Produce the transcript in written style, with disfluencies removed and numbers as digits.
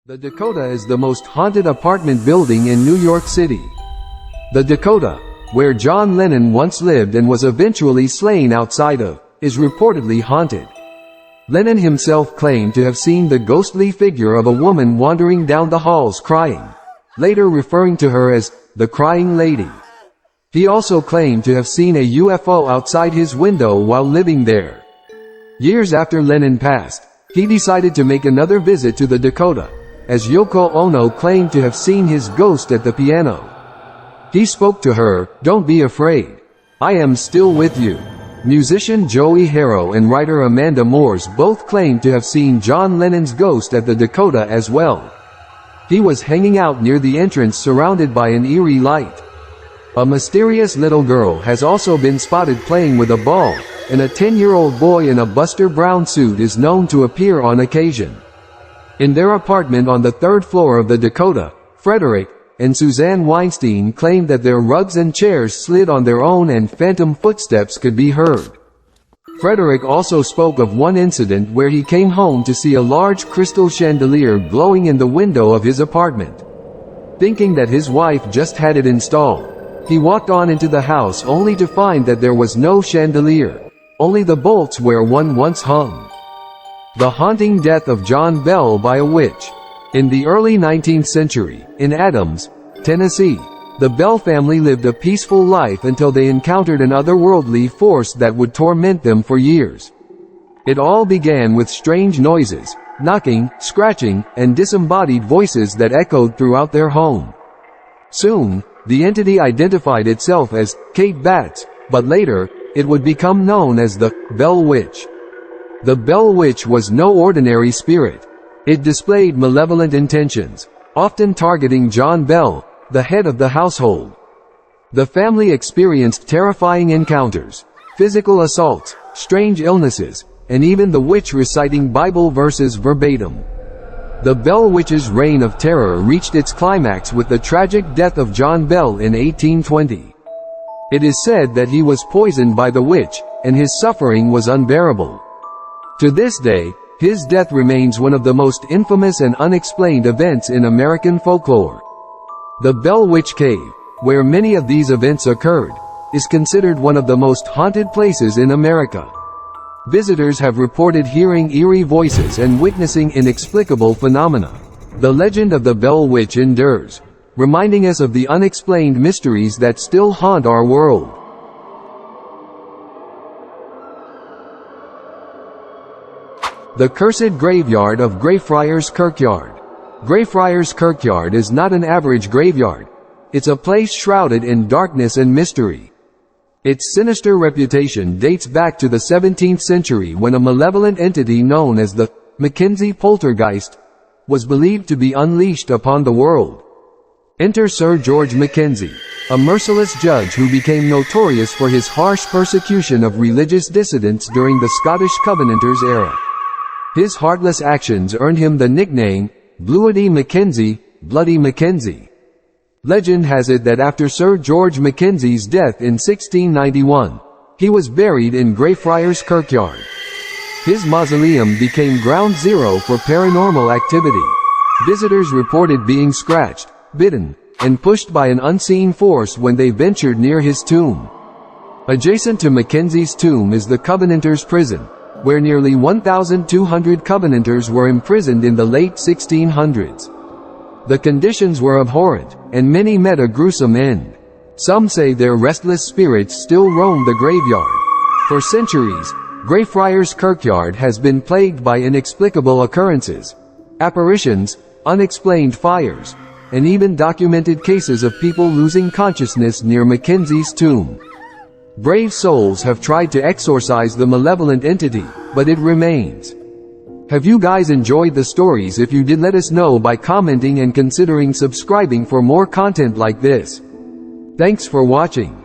The Dakota is the most haunted apartment building in New York City. The Dakota, where John Lennon once lived and was eventually slain outside of, is reportedly haunted. Lennon himself claimed to have seen the ghostly figure of a woman wandering down the halls crying, later referring to her as the Crying Lady. He also claimed to have seen a UFO outside his window while living there. Years after Lennon passed, he decided to make another visit to the Dakota, as Yoko Ono claimed to have seen his ghost at the piano. He spoke to her, "Don't be afraid. I am still with you." Musician Joey Harrow and writer Amanda Moores both claimed to have seen John Lennon's ghost at the Dakota as well. He was hanging out near the entrance surrounded by an eerie light. A mysterious little girl has also been spotted playing with a ball, and a 10-year-old boy in a Buster Brown suit is known to appear on occasion. In their apartment on the third floor of the Dakota, Frederick and Suzanne Weinstein claimed that their rugs and chairs slid on their own and phantom footsteps could be heard. Frederick also spoke of one incident where he came home to see a large crystal chandelier glowing in the window of his apartment. Thinking that his wife just had it installed, he walked on into the house only to find that there was no chandelier, only the bolts where one once hung. The haunting death of John Bell by a witch. In the early 19th century, in Adams, Tennessee, the Bell family lived a peaceful life until they encountered an otherworldly force that would torment them for years. It all began with strange noises, knocking, scratching, and disembodied voices that echoed throughout their home. Soon, the entity identified itself as Kate Batts, but later, it would become known as the Bell Witch. The Bell Witch was no ordinary spirit. It displayed malevolent intentions, often targeting John Bell, the head of the household. The family experienced terrifying encounters, physical assaults, strange illnesses, and even the witch reciting Bible verses verbatim. The Bell Witch's reign of terror reached its climax with the tragic death of John Bell in 1820. It is said that he was poisoned by the witch, and his suffering was unbearable. To this day, his death remains one of the most infamous and unexplained events in American folklore. The Bell Witch Cave, where many of these events occurred, is considered one of the most haunted places in America. Visitors have reported hearing eerie voices and witnessing inexplicable phenomena. The legend of the Bell Witch endures, reminding us of the unexplained mysteries that still haunt our world. The Cursed Graveyard of Greyfriars Kirkyard. Greyfriars Kirkyard is not an average graveyard. It's a place shrouded in darkness and mystery. Its sinister reputation dates back to the 17th century when a malevolent entity known as the Mackenzie poltergeist was believed to be unleashed upon the world. Enter Sir George Mackenzie, a merciless judge who became notorious for his harsh persecution of religious dissidents during the Scottish Covenanters era. His heartless actions earned him the nickname, Bluety Mackenzie, Bloody Mackenzie. Legend has it that after Sir George Mackenzie's death in 1691, he was buried in Greyfriars Kirkyard. His mausoleum became ground zero for paranormal activity. Visitors reported being scratched, bitten, and pushed by an unseen force when they ventured near his tomb. Adjacent to Mackenzie's tomb is the Covenanters' prison, where nearly 1,200 Covenanters were imprisoned in the late 1600s. The conditions were abhorrent, and many met a gruesome end. Some say their restless spirits still roam the graveyard. For centuries, Greyfriars Kirkyard has been plagued by inexplicable occurrences, apparitions, unexplained fires, and even documented cases of people losing consciousness near Mackenzie's tomb. Brave souls have tried to exorcise the malevolent entity, but it remains. Have you guys enjoyed the stories? If you did, let us know by commenting and considering subscribing for more content like this. Thanks for watching.